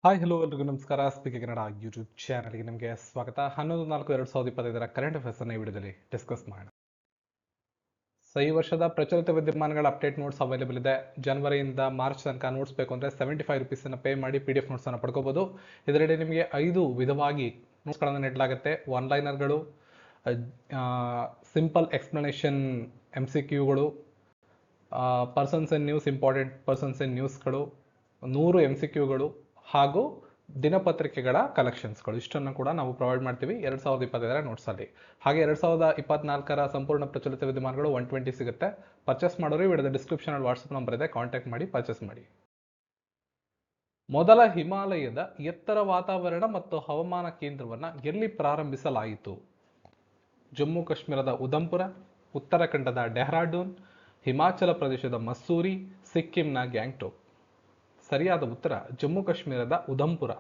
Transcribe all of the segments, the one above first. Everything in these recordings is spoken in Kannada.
ಹಾಯ್ ಹಲೋ ಎಲ್ರಿಗೂ ನಮಸ್ಕಾರ. ಸ್ಪೀಕ್ ಕನ್ನಡ ಯೂಟ್ಯೂಬ್ ಚಾನಲ್ಗೆ ನಿಮಗೆ ಸ್ವಾಗತ. 11-4-2025 ಕರೆಂಟ್ ಅಫೇರ್ಸ್ನ ಈ ವಿಡಿಯೋದಲ್ಲಿ ಡಿಸ್ಕಸ್ ಮಾಡೋಣ. ಸೊ ಈ ವರ್ಷದ ಪ್ರಚಲಿತ ವಿದ್ಯಮಾನಗಳ ಅಪ್ಡೇಟ್ ನೋಟ್ಸ್ ಅವೈಲೇಬಲ್ ಇದೆ. ಜನವರಿಯಿಂದ ಮಾರ್ಚ್ ತನಕ ನೋಟ್ಸ್ ಬೇಕು ಅಂದರೆ ₹75 ಪೇ ಮಾಡಿ PDF ನೋಟ್ಸನ್ನು ಪಡ್ಕೋಬಹುದು. ಇದರಲ್ಲಿ ನಿಮಗೆ 5 ವಿಧವಾಗಿ ನೋಟ್ಸ್ಗಳನ್ನು ನೀಡಲಾಗುತ್ತೆ. ಒನ್ ಲೈನರ್ಗಳು, ಸಿಂಪಲ್ ಎಕ್ಸ್ಪ್ಲನೇಷನ್ MCQಗಳು, persons in news, important persons in ನ್ಯೂಸ್ಗಳು, 100 MCQಗಳು ಹಾಗೂ ದಿನಪತ್ರಿಕೆಗಳ ಕಲೆಕ್ಷನ್ಸ್ಗಳು ಇಷ್ಟನ್ನು ಕೂಡ ನಾವು ಪ್ರೊವೈಡ್ ಮಾಡ್ತೀವಿ 2025 ನೋಟ್ಸಲ್ಲಿ. ಹಾಗೆ 2024 ಸಂಪೂರ್ಣ ಪ್ರಚಲಿತ ವಿದ್ಯಮಾನಗಳು 120 ಸಿಗುತ್ತೆ. ಪರ್ಚೇಸ್ ಮಾಡೋರು ವಿಡಿಯೋದ ಡಿಸ್ಕ್ರಿಪ್ಷನಲ್ಲಿ ವಾಟ್ಸಪ್ ನಂಬರ್ ಇದೆ, ಕಾಂಟ್ಯಾಕ್ಟ್ ಮಾಡಿ ಪರ್ಚೇಸ್ ಮಾಡಿ. ಮೊದಲ ಹಿಮಾಲಯದ ಎತ್ತರ ವಾತಾವರಣ ಮತ್ತು ಹವಾಮಾನ ಕೇಂದ್ರವನ್ನು ಎಲ್ಲಿ ಪ್ರಾರಂಭಿಸಲಾಯಿತು? ಜಮ್ಮು ಕಾಶ್ಮೀರದ ಉಧಂಪುರ, ಉತ್ತರಾಖಂಡದ ಡೆಹ್ರಾಡೂನ್, ಹಿಮಾಚಲ ಪ್ರದೇಶದ ಮಸ್ಸೂರಿ, ಸಿಕ್ಕಿಂನ ಗ್ಯಾಂಗ್ಟೋಕ್. ಸರಿಯಾದ ಉತ್ತರ ಜಮ್ಮು ಕಾಶ್ಮೀರದ ಉಧಂಪುರ.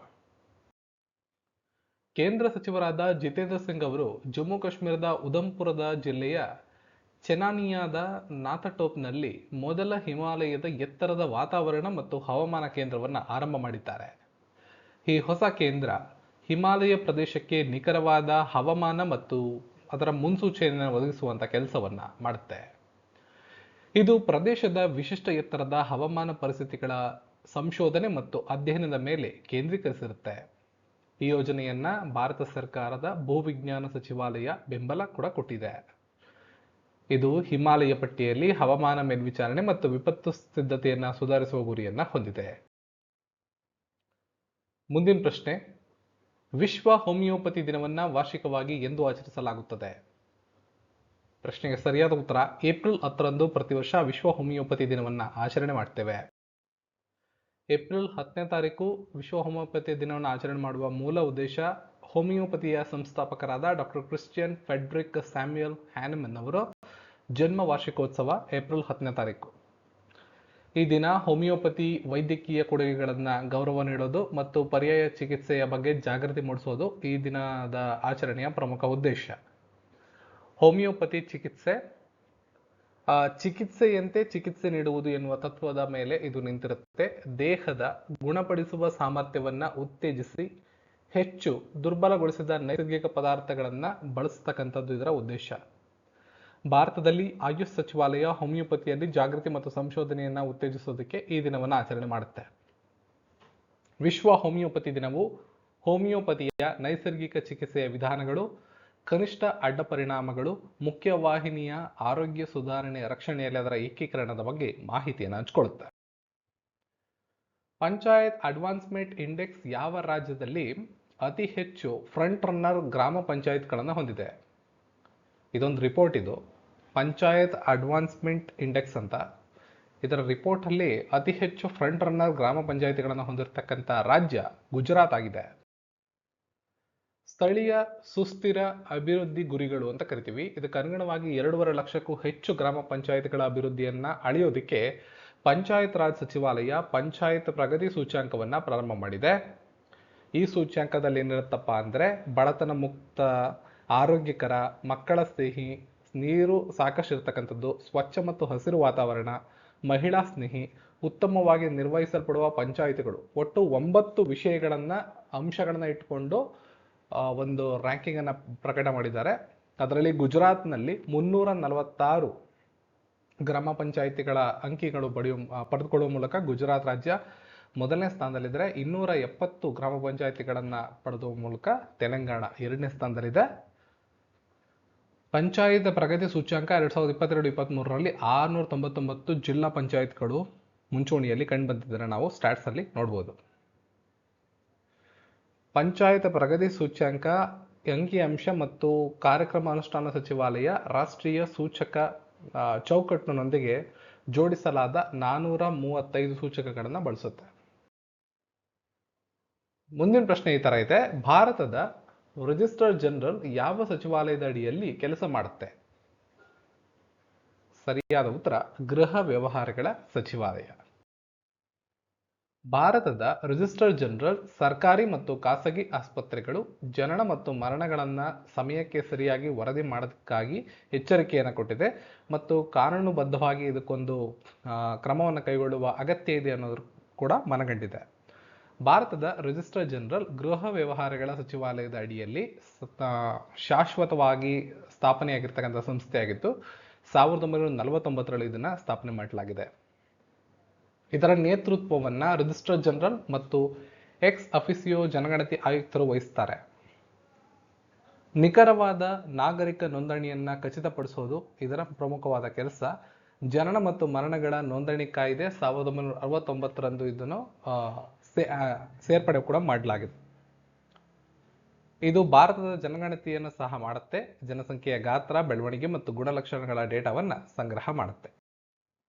ಕೇಂದ್ರ ಸಚಿವರಾದ ಜಿತೇಂದ್ರ ಸಿಂಗ್ ಅವರು ಜಮ್ಮು ಕಾಶ್ಮೀರದ ಉಧಂಪುರದ ಜಿಲ್ಲೆಯ ಚೆನಾನಿಯಾದ ನಾಥಟೋಪ್ನಲ್ಲಿ ಮೊದಲ ಹಿಮಾಲಯದ ಎತ್ತರದ ವಾತಾವರಣ ಮತ್ತು ಹವಾಮಾನ ಕೇಂದ್ರವನ್ನು ಆರಂಭ ಮಾಡಿದ್ದಾರೆ. ಈ ಹೊಸ ಕೇಂದ್ರ ಹಿಮಾಲಯ ಪ್ರದೇಶಕ್ಕೆ ನಿಖರವಾದ ಹವಾಮಾನ ಮತ್ತು ಅದರ ಮುನ್ಸೂಚನೆಯನ್ನು ಒದಗಿಸುವಂಥ ಕೆಲಸವನ್ನು ಮಾಡುತ್ತೆ. ಇದು ಪ್ರದೇಶದ ವಿಶಿಷ್ಟ ಎತ್ತರದ ಹವಾಮಾನ ಪರಿಸ್ಥಿತಿಗಳ ಸಂಶೋಧನೆ ಮತ್ತು ಅಧ್ಯಯನದ ಮೇಲೆ ಕೇಂದ್ರೀಕರಿಸಿರುತ್ತೆ. ಈ ಯೋಜನೆಯನ್ನ ಭಾರತ ಸರ್ಕಾರದ ಭೂವಿಜ್ಞಾನ ಸಚಿವಾಲಯ ಬೆಂಬಲ ಕೂಡ ಕೊಟ್ಟಿದೆ. ಇದು ಹಿಮಾಲಯ ಪಟ್ಟಿಯಲ್ಲಿ ಹವಾಮಾನ ಮೇಲ್ವಿಚಾರಣೆ ಮತ್ತು ವಿಪತ್ತು ಸಿದ್ಧತೆಯನ್ನು ಸುಧಾರಿಸುವ ಗುರಿಯನ್ನ ಹೊಂದಿದೆ. ಮುಂದಿನ ಪ್ರಶ್ನೆ, ವಿಶ್ವ ಹೋಮಿಯೋಪತಿ ದಿನವನ್ನ ವಾರ್ಷಿಕವಾಗಿ ಎಂದು ಆಚರಿಸಲಾಗುತ್ತದೆ? ಪ್ರಶ್ನೆಗೆ ಸರಿಯಾದ ಉತ್ತರ ಏಪ್ರಿಲ್ 10ರಂದು ಪ್ರತಿ ವರ್ಷ ವಿಶ್ವ ಹೋಮಿಯೋಪತಿ ದಿನವನ್ನು ಆಚರಣೆ ಮಾಡ್ತೇವೆ. ಏಪ್ರಿಲ್ 10ನೇ ತಾರೀಕು ವಿಶ್ವ ಹೋಮಿಯೋಪತಿ ದಿನವನ್ನು ಆಚರಣೆ ಮಾಡುವ ಮೂಲ ಉದ್ದೇಶ ಹೋಮಿಯೋಪತಿಯ ಸಂಸ್ಥಾಪಕರಾದ ಡಾಕ್ಟರ್ ಕ್ರಿಶ್ಚಿಯನ್ ಫೆಡ್ರಿಕ್ ಸ್ಯಾಮ್ಯುಯಲ್ ಹ್ಯಾನಿಮನ್ ಅವರ ಜನ್ಮ ವಾರ್ಷಿಕೋತ್ಸವ ಏಪ್ರಿಲ್ 10ನೇ ತಾರೀಕು. ಈ ದಿನ ಹೋಮಿಯೋಪತಿ ವೈದ್ಯಕೀಯ ಕೊಡುಗೆಗಳನ್ನು ಗೌರವ ನೀಡೋದು ಮತ್ತು ಪರ್ಯಾಯ ಚಿಕಿತ್ಸೆಯ ಬಗ್ಗೆ ಜಾಗೃತಿ ಮೂಡಿಸೋದು ಈ ದಿನದ ಆಚರಣೆಯ ಪ್ರಮುಖ ಉದ್ದೇಶ. ಹೋಮಿಯೋಪತಿ ಚಿಕಿತ್ಸೆಯಂತೆ ಚಿಕಿತ್ಸೆ ನೀಡುವುದು ಎನ್ನುವ ತತ್ವದ ಮೇಲೆ ಇದು ನಿಂತಿರುತ್ತೆ. ದೇಹದ ಗುಣಪಡಿಸುವ ಸಾಮರ್ಥ್ಯವನ್ನು ಉತ್ತೇಜಿಸಿ ಹೆಚ್ಚು ದುರ್ಬಲಗೊಳಿಸಿದ ನೈಸರ್ಗಿಕ ಪದಾರ್ಥಗಳನ್ನು ಬಳಸತಕ್ಕಂಥದ್ದು ಇದರ ಉದ್ದೇಶ. ಭಾರತದಲ್ಲಿ ಆಯುಷ್ ಸಚಿವಾಲಯ ಹೋಮಿಯೋಪತಿಯಲ್ಲಿ ಜಾಗೃತಿ ಮತ್ತು ಸಂಶೋಧನೆಯನ್ನು ಉತ್ತೇಜಿಸೋದಕ್ಕೆ ಈ ದಿನವನ್ನು ಆಚರಣೆ ಮಾಡುತ್ತೆ. ವಿಶ್ವ ಹೋಮಿಯೋಪತಿ ದಿನವು ಹೋಮಿಯೋಪತಿಯ ನೈಸರ್ಗಿಕ ಚಿಕಿತ್ಸೆಯ ವಿಧಾನಗಳು, ಕನಿಷ್ಠ ಅಡ್ಡ ಪರಿಣಾಮಗಳು, ಮುಖ್ಯವಾಹಿನಿಯ ಆರೋಗ್ಯ ಸುಧಾರಣೆ ರಕ್ಷಣೆಯಲ್ಲಿ ಅದರ ಏಕೀಕರಣದ ಬಗ್ಗೆ ಮಾಹಿತಿಯನ್ನು ಹಂಚಿಕೊಳ್ಳುತ್ತೆ. ಪಂಚಾಯತ್ ಅಡ್ವಾನ್ಸ್ಮೆಂಟ್ ಇಂಡೆಕ್ಸ್ ಯಾವ ರಾಜ್ಯದಲ್ಲಿ ಅತಿ ಹೆಚ್ಚು ಫ್ರಂಟ್ ರನ್ನರ್ ಗ್ರಾಮ ಪಂಚಾಯತ್ಗಳನ್ನು ಹೊಂದಿದೆ? ಇದೊಂದು ರಿಪೋರ್ಟ್. ಇದು ಪಂಚಾಯತ್ ಅಡ್ವಾನ್ಸ್ಮೆಂಟ್ ಇಂಡೆಕ್ಸ್ ಅಂತ. ಇದರ ರಿಪೋರ್ಟಲ್ಲಿ ಅತಿ ಹೆಚ್ಚು ಫ್ರಂಟ್ ರನ್ನರ್ ಗ್ರಾಮ ಪಂಚಾಯತಿಗಳನ್ನು ಹೊಂದಿರತಕ್ಕಂಥ ರಾಜ್ಯ ಗುಜರಾತ್ ಆಗಿದೆ. ಸ್ಥಳೀಯ ಸುಸ್ಥಿರ ಅಭಿವೃದ್ಧಿ ಗುರಿಗಳು ಅಂತ ಕರಿತೀವಿ. ಇದಕ್ಕೆ ಅನುಗುಣವಾಗಿ 2.5 ಲಕ್ಷಕ್ಕೂ ಹೆಚ್ಚು ಗ್ರಾಮ ಪಂಚಾಯತ್ಗಳ ಅಭಿವೃದ್ಧಿಯನ್ನ ಅಳೆಯೋದಕ್ಕೆ ಪಂಚಾಯತ್ ರಾಜ್ ಸಚಿವಾಲಯ ಪಂಚಾಯತ್ ಪ್ರಗತಿ ಸೂಚ್ಯಾಂಕವನ್ನು ಪ್ರಾರಂಭ ಮಾಡಿದೆ. ಈ ಸೂಚ್ಯಾಂಕದಲ್ಲಿ ಏನಿರುತ್ತಪ್ಪ ಅಂದರೆ ಬಡತನ ಮುಕ್ತ, ಆರೋಗ್ಯಕರ, ಮಕ್ಕಳ ಸ್ನೇಹಿ, ನೀರು ಸಾಕಷ್ಟು ಇರತಕ್ಕಂಥದ್ದು, ಸ್ವಚ್ಛ ಮತ್ತು ಹಸಿರು ವಾತಾವರಣ, ಮಹಿಳಾ ಸ್ನೇಹಿ, ಉತ್ತಮವಾಗಿ ನಿರ್ವಹಿಸಲ್ಪಡುವ ಪಂಚಾಯಿತಿಗಳು, ಒಟ್ಟು 9 ಅಂಶಗಳನ್ನು ಇಟ್ಕೊಂಡು ಒಂದು ರ್ಯಾಂಕಿಂಗ್ ಅನ್ನು ಪ್ರಕಟ ಮಾಡಿದ್ದಾರೆ. ಅದರಲ್ಲಿ ಗುಜರಾತ್ನಲ್ಲಿ 346 ಗ್ರಾಮ ಪಂಚಾಯಿತಿಗಳ ಅಂಕಿಗಳು ಪಡೆದುಕೊಳ್ಳುವ ಮೂಲಕ ಗುಜರಾತ್ ರಾಜ್ಯ ಮೊದಲನೇ ಸ್ಥಾನದಲ್ಲಿದ್ದರೆ, 270 ಗ್ರಾಮ ಪಂಚಾಯಿತಿಗಳನ್ನು ಪಡೆದುವ ಮೂಲಕ ತೆಲಂಗಾಣ 2ನೇ ಸ್ಥಾನದಲ್ಲಿದೆ. ಪಂಚಾಯತ್ ಪ್ರಗತಿ ಸೂಚ್ಯಾಂಕ 2022-23ರಲ್ಲಿ 699 ಜಿಲ್ಲಾ ಪಂಚಾಯತ್ಗಳು ಮುಂಚೂಣಿಯಲ್ಲಿ ಕಂಡುಬಂದಿದ್ದಾರೆ. ನಾವು ಸ್ಟಾಟ್ಸ್ ಅಲ್ಲಿ ನೋಡ್ಬೋದು. ಪಂಚಾಯತ್ ಪ್ರಗತಿ ಸೂಚ್ಯಾಂಕ ಅಂಕಿಅಂಶ ಮತ್ತು ಕಾರ್ಯಕ್ರಮ ಅನುಷ್ಠಾನ ಸಚಿವಾಲಯ ರಾಷ್ಟ್ರೀಯ ಸೂಚಕ ಚೌಕಟ್ಟಿನೊಂದಿಗೆ ಜೋಡಿಸಲಾದ 435 ಸೂಚಕಗಳನ್ನು ಬಳಸುತ್ತೆ. ಮುಂದಿನ ಪ್ರಶ್ನೆ ಈ ತರ ಇದೆ, ಭಾರತದ ರಿಜಿಸ್ಟ್ರಾರ್ ಜನರಲ್ ಯಾವ ಸಚಿವಾಲಯದ ಅಡಿಯಲ್ಲಿ ಕೆಲಸ ಮಾಡುತ್ತೆ? ಸರಿಯಾದ ಉತ್ತರ ಗೃಹ ವ್ಯವಹಾರಗಳ ಸಚಿವಾಲಯ. ಭಾರತದ ರಿಜಿಸ್ಟ್ರಾರ್ ಜನರಲ್ ಸರ್ಕಾರಿ ಮತ್ತು ಖಾಸಗಿ ಆಸ್ಪತ್ರೆಗಳು ಜನನ ಮತ್ತು ಮರಣಗಳನ್ನು ಸಮಯಕ್ಕೆ ಸರಿಯಾಗಿ ವರದಿ ಮಾಡೋದಕ್ಕಾಗಿ ಎಚ್ಚರಿಕೆಯನ್ನು ಕೊಟ್ಟಿದೆ ಮತ್ತು ಕಾನೂನುಬದ್ಧವಾಗಿ ಇದಕ್ಕೊಂದು ಕ್ರಮವನ್ನು ಕೈಗೊಳ್ಳುವ ಅಗತ್ಯ ಇದೆ ಅನ್ನೋದು ಕೂಡ ಮನಗಂಡಿದೆ. ಭಾರತದ ರಿಜಿಸ್ಟ್ರಾರ್ ಜನರಲ್ ಗೃಹ ವ್ಯವಹಾರಗಳ ಸಚಿವಾಲಯದ ಅಡಿಯಲ್ಲಿ ಶಾಶ್ವತವಾಗಿ ಸ್ಥಾಪನೆಯಾಗಿರ್ತಕ್ಕಂಥ ಸಂಸ್ಥೆಯಾಗಿದ್ದು 1949ರಲ್ಲಿ ಇದನ್ನ ಸ್ಥಾಪನೆ ಮಾಡಲಾಗಿದೆ. ಇದರ ನೇತೃತ್ವವನ್ನ ರಿಜಿಸ್ಟ್ರಾರ್ ಜನರಲ್ ಮತ್ತು ಎಕ್ಸ್ ಅಫಿಸಿಯೋ ಜನಗಣತಿ ಆಯುಕ್ತರು ವಹಿಸ್ತಾರೆ. ನಿಖರವಾದ ನಾಗರಿಕ ನೋಂದಣಿಯನ್ನ ಖಚಿತಪಡಿಸೋದು ಇದರ ಪ್ರಮುಖವಾದ ಕೆಲಸ. ಜನನ ಮತ್ತು ಮರಣಗಳ ನೋಂದಣಿ ಕಾಯ್ದೆ 1969ರಂದು ಇದನ್ನು ಸೇರ್ಪಡೆ ಕೂಡ ಮಾಡಲಾಗಿದೆ. ಇದು ಭಾರತದ ಜನಗಣತಿಯನ್ನು ಸಹ ಮಾಡುತ್ತೆ. ಜನಸಂಖ್ಯೆಯ ಗಾತ್ರ, ಬೆಳವಣಿಗೆ ಮತ್ತು ಗುಣಲಕ್ಷಣಗಳ ಡೇಟಾವನ್ನ ಸಂಗ್ರಹ ಮಾಡುತ್ತೆ.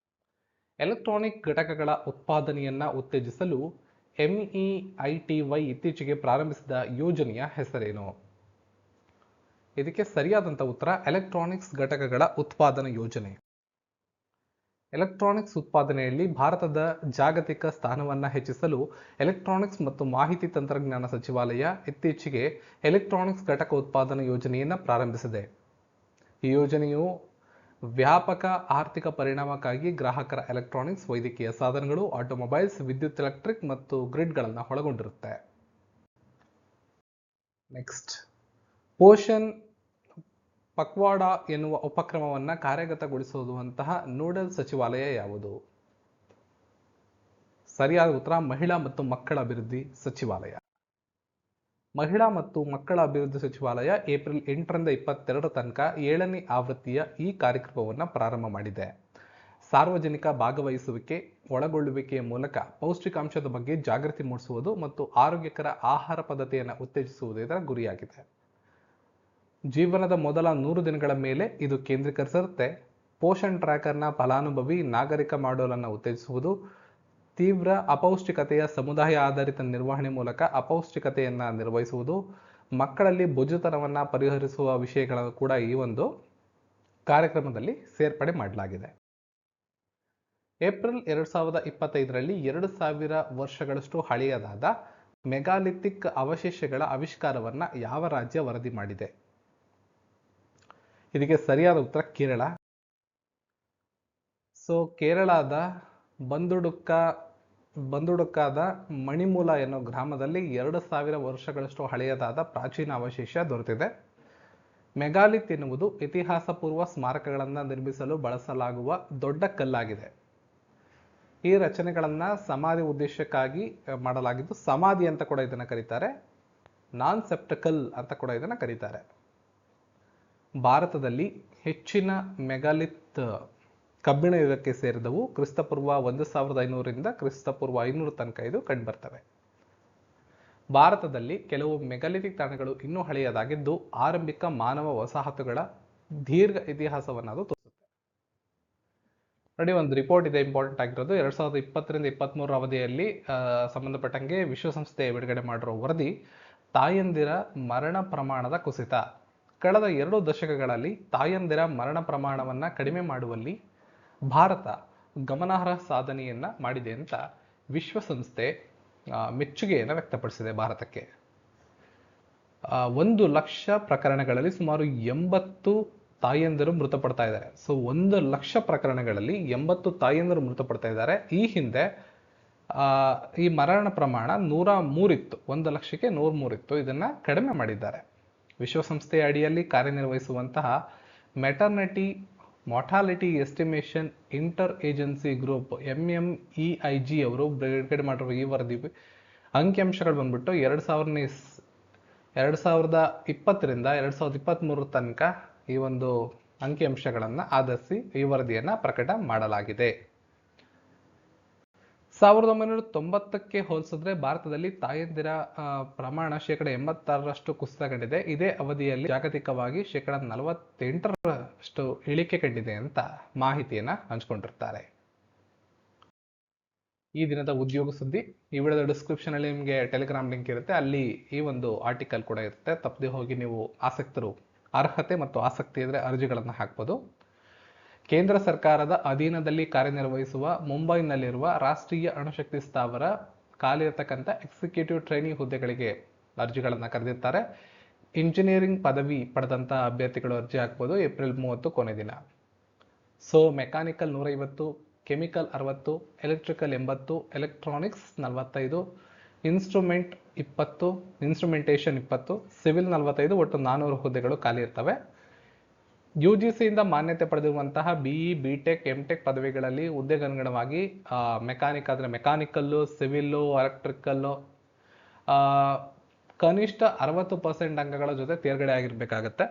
ಎಲೆಕ್ಟ್ರಾನಿಕ್ ಘಟಕಗಳ ಉತ್ಪಾದನೆಯನ್ನ ಉತ್ತೇಜಿಸಲು MEITY ಇತ್ತೀಚೆಗೆ ಪ್ರಾರಂಭಿಸಿದ ಯೋಜನೆಯ ಹೆಸರೇನು? ಇದಕ್ಕೆ ಸರಿಯಾದಂತ ಉತ್ತರ ಎಲೆಕ್ಟ್ರಾನಿಕ್ಸ್ ಘಟಕಗಳ ಉತ್ಪಾದನಾ ಯೋಜನೆ. ಎಲೆಕ್ಟ್ರಾನಿಕ್ಸ್ ಉತ್ಪಾದನೆಯಲ್ಲಿ ಭಾರತದ ಜಾಗತಿಕ ಸ್ಥಾನವನ್ನು ಹೆಚ್ಚಿಸಲು ಎಲೆಕ್ಟ್ರಾನಿಕ್ಸ್ ಮತ್ತು ಮಾಹಿತಿ ತಂತ್ರಜ್ಞಾನ ಸಚಿವಾಲಯ ಇತ್ತೀಚೆಗೆ ಎಲೆಕ್ಟ್ರಾನಿಕ್ಸ್ ಘಟಕ ಉತ್ಪಾದನಾ ಯೋಜನೆಯನ್ನು ಪ್ರಾರಂಭಿಸಿದೆ. ಈ ಯೋಜನೆಯು ವ್ಯಾಪಕ ಆರ್ಥಿಕ ಪರಿಣಾಮಕ್ಕಾಗಿ ಗ್ರಾಹಕರ ಎಲೆಕ್ಟ್ರಾನಿಕ್ಸ್, ವೈದ್ಯಕೀಯ ಸಾಧನಗಳು, ಆಟೋಮೊಬೈಲ್ಸ್, ವಿದ್ಯುತ್ ಎಲೆಕ್ಟ್ರಿಕ್ ಮತ್ತು ಗ್ರಿಡ್ಗಳನ್ನು ಒಳಗೊಂಡಿರುತ್ತೆ. ನೆಕ್ಸ್ಟ್, ಪೋಷಣ್ ಪಕ್ವಾಡಾ ಎನ್ನುವ ಉಪಕ್ರಮವನ್ನು ಕಾರ್ಯಗತಗೊಳಿಸುವಂತಹ ನೋಡಲ್ ಸಚಿವಾಲಯ ಯಾವುದು? ಸರಿಯಾದ ಉತ್ತರ ಮಹಿಳಾ ಮತ್ತು ಮಕ್ಕಳ ಅಭಿವೃದ್ಧಿ ಸಚಿವಾಲಯ. ಮಹಿಳಾ ಮತ್ತು ಮಕ್ಕಳ ಅಭಿವೃದ್ಧಿ ಸಚಿವಾಲಯ ಏಪ್ರಿಲ್ 8ರಿಂದ 22 ತನಕ 7ನೇ ಆವೃತ್ತಿಯ ಈ ಕಾರ್ಯಕ್ರಮವನ್ನು ಪ್ರಾರಂಭ ಮಾಡಿದೆ. ಸಾರ್ವಜನಿಕ ಭಾಗವಹಿಸುವಿಕೆ, ಒಳಗೊಳ್ಳುವಿಕೆಯ ಮೂಲಕ ಪೌಷ್ಟಿಕಾಂಶದ ಬಗ್ಗೆ ಜಾಗೃತಿ ಮೂಡಿಸುವುದು ಮತ್ತು ಆರೋಗ್ಯಕರ ಆಹಾರ ಪದ್ಧತಿಯನ್ನು ಉತ್ತೇಜಿಸುವುದು ಇದರ ಗುರಿಯಾಗಿದೆ. ಜೀವನದ ಮೊದಲ 100 ದಿನಗಳ ಮೇಲೆ ಇದು ಕೇಂದ್ರೀಕರಿಸಿರುತ್ತೆ. ಪೋಷಣ್ ಟ್ರ್ಯಾಕರ್ನ ಫಲಾನುಭವಿ ನಾಗರಿಕ ಮಾಡ್ಯೂಲನ್ನು ಉತ್ತೇಜಿಸುವುದು, ತೀವ್ರ ಅಪೌಷ್ಟಿಕತೆಯ ಸಮುದಾಯ ಆಧಾರಿತ ನಿರ್ವಹಣೆ ಮೂಲಕ ಅಪೌಷ್ಟಿಕತೆಯನ್ನು ನಿರ್ವಹಿಸುವುದು, ಮಕ್ಕಳಲ್ಲಿ ಬೊಜ್ಜುತನವನ್ನು ಪರಿಹರಿಸುವ ವಿಷಯಗಳನ್ನು ಕೂಡ ಈ ಒಂದು ಕಾರ್ಯಕ್ರಮದಲ್ಲಿ ಸೇರ್ಪಡೆ ಮಾಡಲಾಗಿದೆ. ಏಪ್ರಿಲ್ 2025ರಲ್ಲಿ 2000 ವರ್ಷಗಳಷ್ಟು ಹಳೆಯದಾದ ಮೆಗಾಲಿಥಿಕ್ ಅವಶೇಷಗಳ ಆವಿಷ್ಕಾರವನ್ನು ಯಾವ ರಾಜ್ಯ ವರದಿ ಮಾಡಿದೆ? ಇದಕ್ಕೆ ಸರಿಯಾದ ಉತ್ತರ ಕೇರಳ. ಕೇರಳದ ಬಂದುಡುಕ್ಕಾದ ಮಣಿಮೂಲ ಎನ್ನುವ ಗ್ರಾಮದಲ್ಲಿ 2000 ವರ್ಷಗಳಷ್ಟು ಹಳೆಯದಾದ ಪ್ರಾಚೀನ ಅವಶೇಷ ದೊರೆತಿದೆ. ಮೆಗಾಲಿತ್ ಎನ್ನುವುದು ಇತಿಹಾಸ ಪೂರ್ವ ಸ್ಮಾರಕಗಳನ್ನು ನಿರ್ಮಿಸಲು ಬಳಸಲಾಗುವ ದೊಡ್ಡ ಕಲ್ಲಾಗಿದೆ. ಈ ರಚನೆಗಳನ್ನು ಸಮಾಧಿ ಉದ್ದೇಶಕ್ಕಾಗಿ ಮಾಡಲಾಗಿದ್ದು, ಸಮಾಧಿ ಅಂತ ಕೂಡ ಇದನ್ನು ಕರೀತಾರೆ, ನಾನ್ ಸೆಪ್ಟಕಲ್ ಅಂತ ಕೂಡ ಇದನ್ನು ಕರೀತಾರೆ. ಭಾರತದಲ್ಲಿ ಹೆಚ್ಚಿನ ಮೆಗಾಲಿತ್ ಕಬ್ಬಿಣ ಯುಗಕ್ಕೆ ಸೇರಿದವು. ಕ್ರಿಸ್ತಪೂರ್ವ 1500ರಿಂದ ಕ್ರಿಸ್ತಪೂರ್ವ 500 ತನಕ ಇದು ಕಂಡುಬರ್ತವೆ. ಭಾರತದಲ್ಲಿ ಕೆಲವು ಮೆಗಾಲಿಥಿಕ್ ತಾಣಗಳು ಇನ್ನೂ ಹಳೆಯದಾಗಿದ್ದು, ಆರಂಭಿಕ ಮಾನವ ವಸಾಹತುಗಳ ದೀರ್ಘ ಇತಿಹಾಸವನ್ನು ಅದು ತೋರಿಸುತ್ತೆ. ನೋಡಿ, ಒಂದು ರಿಪೋರ್ಟ್ ಇದೆ ಇಂಪಾರ್ಟೆಂಟ್ ಆಗಿರೋದು. 2020ರಿಂದ 23 ಅವಧಿಯಲ್ಲಿ ಸಂಬಂಧಪಟ್ಟಂಗೆ ವಿಶ್ವಸಂಸ್ಥೆ ಬಿಡುಗಡೆ ಮಾಡಿರೋ ವರದಿ, ತಾಯಂದಿರ ಮರಣ ಪ್ರಮಾಣದ ಕುಸಿತ. ಕಳೆದ 2 ದಶಕಗಳಲ್ಲಿ ತಾಯಂದಿರ ಮರಣ ಪ್ರಮಾಣವನ್ನು ಕಡಿಮೆ ಮಾಡುವಲ್ಲಿ ಭಾರತ ಗಮನಾರ್ಹ ಸಾಧನೆಯನ್ನ ಮಾಡಿದೆ ಅಂತ ವಿಶ್ವಸಂಸ್ಥೆ ಮೆಚ್ಚುಗೆಯನ್ನು ವ್ಯಕ್ತಪಡಿಸಿದೆ ಭಾರತಕ್ಕೆ. 1 ಲಕ್ಷ ಪ್ರಕರಣಗಳಲ್ಲಿ ಸುಮಾರು 80 ತಾಯಂದಿರು ಮೃತಪಡ್ತಾ ಇದ್ದಾರೆ. 1 ಲಕ್ಷ ಪ್ರಕರಣಗಳಲ್ಲಿ 80 ತಾಯಂದಿರು ಮೃತಪಡ್ತಾ ಇದ್ದಾರೆ. ಈ ಹಿಂದೆ ಈ ಮರಣ ಪ್ರಮಾಣ 103 ಇತ್ತು, 1 ಲಕ್ಷಕ್ಕೆ 103 ಇತ್ತು. ಇದನ್ನ ಕಡಿಮೆ ಮಾಡಿದ್ದಾರೆ. ವಿಶ್ವಸಂಸ್ಥೆಯ ಅಡಿಯಲ್ಲಿ ಕಾರ್ಯನಿರ್ವಹಿಸುವಂತಹ maternity mortality estimation inter agency group MMEIG ಅವರು ಬಿಡುಗಡೆ ಮಾಡಿರುವ ಈ ವರದಿ ಅಂಕಿಅಂಶಗಳು ಬಂದ್ಬಿಟ್ಟು 2020ರಿಂದ 2023 ತನಕ ಈ ಒಂದು ಅಂಕಿಅಂಶಗಳನ್ನು ಆಧರಿಸಿ ಈ ವರದಿಯನ್ನು ಪ್ರಕಟ ಮಾಡಲಾಗಿದೆ. 1990ಕ್ಕೆ ಹೋಲಿಸಿದ್ರೆ ಭಾರತದಲ್ಲಿ ತಾಯಂದಿರ ಪ್ರಮಾಣ 86% ಕುಸಿತಗೊಂಡಿದೆ. ಇದೇ ಅವಧಿಯಲ್ಲಿ ಜಾಗತಿಕವಾಗಿ 48% ಇಳಿಕೆ ಕಂಡಿದೆ ಅಂತ ಮಾಹಿತಿಯನ್ನ ಹಂಚಿಕೊಂಡಿರ್ತಾರೆ. ಈ ದಿನದ ಉದ್ಯೋಗ ಸುದ್ದಿ. ಈ ವಿಡಿಯೋದ ಡಿಸ್ಕ್ರಿಪ್ಷನ್ ಅಲ್ಲಿ ನಿಮಗೆ ಟೆಲಿಗ್ರಾಮ್ ಲಿಂಕ್ ಇರುತ್ತೆ, ಅಲ್ಲಿ ಈ ಒಂದು ಆರ್ಟಿಕಲ್ ಕೂಡ ಇರುತ್ತೆ. ತಪ್ಪದೆ ಹೋಗಿ ನೀವು ಆಸಕ್ತರು ಅರ್ಹತೆ ಮತ್ತು ಆಸಕ್ತಿ ಇದ್ರೆ ಅರ್ಜಿಗಳನ್ನು ಹಾಕ್ಬೋದು. ಕೇಂದ್ರ ಸರ್ಕಾರದ ಅಧೀನದಲ್ಲಿ ಕಾರ್ಯನಿರ್ವಹಿಸುವ ಮುಂಬೈನಲ್ಲಿರುವ ರಾಷ್ಟ್ರೀಯ ಅಣುಶಕ್ತಿ ಸ್ಥಾವರ ಖಾಲಿಯಿರತಕ್ಕಂಥ ಎಕ್ಸಿಕ್ಯೂಟಿವ್ ಟ್ರೈನಿ ಹುದ್ದೆಗಳಿಗೆ ಅರ್ಜಿಗಳನ್ನು ಕರೆದಿರ್ತಾರೆ. ಇಂಜಿನಿಯರಿಂಗ್ ಪದವಿ ಪಡೆದಂಥ ಅಭ್ಯರ್ಥಿಗಳು ಅರ್ಜಿ ಹಾಕ್ಬೋದು. ಏಪ್ರಿಲ್ 30 ಕೊನೆ ದಿನ. Mechanical 150, chemical 60, electrical 80, electronics 45, instrumentation 20, civil 45, ಒಟ್ಟು 400 ಹುದ್ದೆಗಳು ಖಾಲಿ ಇರ್ತವೆ. UGCಯಿಂದ ಮಾನ್ಯತೆ ಪಡೆದಿರುವಂತಹ BE, BTech, MTech ಪದವಿಗಳಲ್ಲಿ ಹುದ್ದೆಗನುಗುಣವಾಗಿ ಮೆಕ್ಯಾನಿಕ್ ಆದರೆ ಮೆಕ್ಯಾನಿಕಲ್ಲು, ಸಿವಿಲ್ಲು, ಎಲೆಕ್ಟ್ರಿಕಲ್ಲು ಕನಿಷ್ಠ 60% ಅಂಕಗಳ ಜೊತೆ ತೇರ್ಗಡೆ ಆಗಿರಬೇಕಾಗತ್ತೆ.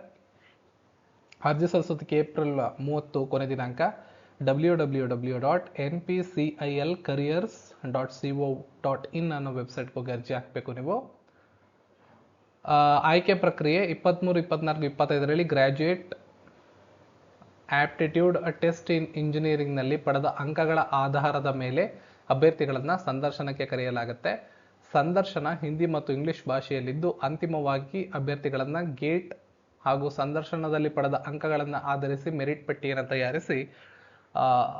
ಅರ್ಜಿ ಸಲ್ಲಿಸೋದಕ್ಕೆ ಏಪ್ರಿಲ್ 30 ಕೊನೆ ದಿನಾಂಕ. www.npcilcareers.co.in ಅನ್ನೋ ವೆಬ್ಸೈಟ್ಗೆ ಹೋಗಿ ಅರ್ಜಿ ಹಾಕಬೇಕು ನೀವು. ಆಯ್ಕೆ ಪ್ರಕ್ರಿಯೆ 23, 24, 25ರಲ್ಲಿ ಗ್ರಾಜ್ಯುಯೇಟ್ ಆಪ್ಟಿಟ್ಯೂಡ್ ಟೆಸ್ಟ್ ಇನ್ ಇಂಜಿನಿಯರಿಂಗ್ನಲ್ಲಿ ಪಡೆದ ಅಂಕಗಳ ಆಧಾರದ ಮೇಲೆ ಅಭ್ಯರ್ಥಿಗಳನ್ನು ಸಂದರ್ಶನಕ್ಕೆ ಕರೆಯಲಾಗುತ್ತೆ. ಸಂದರ್ಶನ ಹಿಂದಿ ಮತ್ತು ಇಂಗ್ಲಿಷ್ ಭಾಷೆಯಲ್ಲಿದ್ದು ಅಂತಿಮವಾಗಿ ಅಭ್ಯರ್ಥಿಗಳನ್ನು ಗೇಟ್ ಹಾಗೂ ಸಂದರ್ಶನದಲ್ಲಿ ಪಡೆದ ಅಂಕಗಳನ್ನು ಆಧರಿಸಿ ಮೆರಿಟ್ ಪಟ್ಟಿಯನ್ನು ತಯಾರಿಸಿ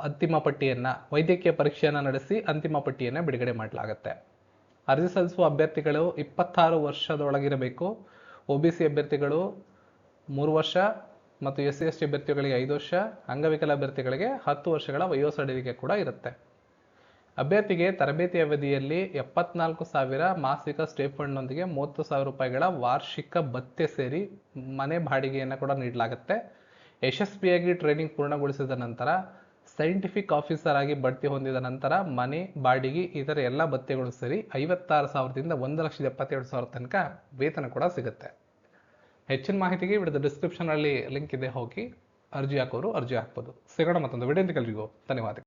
ಅಂತಿಮ ಪಟ್ಟಿಯನ್ನು ವೈದ್ಯಕೀಯ ಪರೀಕ್ಷೆಯನ್ನು ನಡೆಸಿ ಅಂತಿಮ ಪಟ್ಟಿಯನ್ನು ಬಿಡುಗಡೆ ಮಾಡಲಾಗುತ್ತೆ. ಅರ್ಜಿ ಸಲ್ಲಿಸುವ ಅಭ್ಯರ್ಥಿಗಳು 26 ವರ್ಷದೊಳಗಿರಬೇಕು. OBC ಅಭ್ಯರ್ಥಿಗಳು 3 ವರ್ಷ ಮತ್ತು SC/ST ಅಭ್ಯರ್ಥಿಗಳಿಗೆ 5 ವರ್ಷ, ಅಂಗವಿಕಲ ಅಭ್ಯರ್ಥಿಗಳಿಗೆ 10 ವರ್ಷಗಳ ವಯೋಸಡಿಲಿಕೆ ಕೂಡ ಇರುತ್ತೆ. ಅಭ್ಯರ್ಥಿಗೆ ತರಬೇತಿ ಅವಧಿಯಲ್ಲಿ 74,000 ಮಾಸಿಕ ಸ್ಟೇಫಂಡ್ನೊಂದಿಗೆ 30,000 ರೂಪಾಯಿಗಳ ವಾರ್ಷಿಕ ಭತ್ಯೆ ಸೇರಿ ಮನೆ ಬಾಡಿಗೆಯನ್ನು ಕೂಡ ನೀಡಲಾಗುತ್ತೆ. ಯಶಸ್ವಿಯಾಗಿ ಟ್ರೈನಿಂಗ್ ಪೂರ್ಣಗೊಳಿಸಿದ ನಂತರ ಸೈಂಟಿಫಿಕ್ ಆಫೀಸರ್ ಆಗಿ ಬಡ್ತಿ ಹೊಂದಿದ ನಂತರ ಮನೆ ಬಾಡಿಗೆ ಇತರ ಎಲ್ಲ ಭತ್ಯೆಗಳು ಸೇರಿ 56,000ದಿಂದ 1,72,000 ತನಕ ವೇತನ ಕೂಡ ಸಿಗುತ್ತೆ. ಹೆಚ್ಚಿನ ಮಾಹಿತಿಗೆ ವಿಡಿಯೋದ ಡಿಸ್ಕ್ರಿಪ್ಷನ್ ಅಲ್ಲಿ ಲಿಂಕ್ ಇದೆ, ಹೋಗಿ ಅರ್ಜಿ ಹಾಕೋರು ಅರ್ಜಿ ಹಾಕ್ಬೋದು. ಸಿಗೋಣ ಮತ್ತೊಂದು ವಿಡಿಯೋ. ಧನ್ಯವಾದ.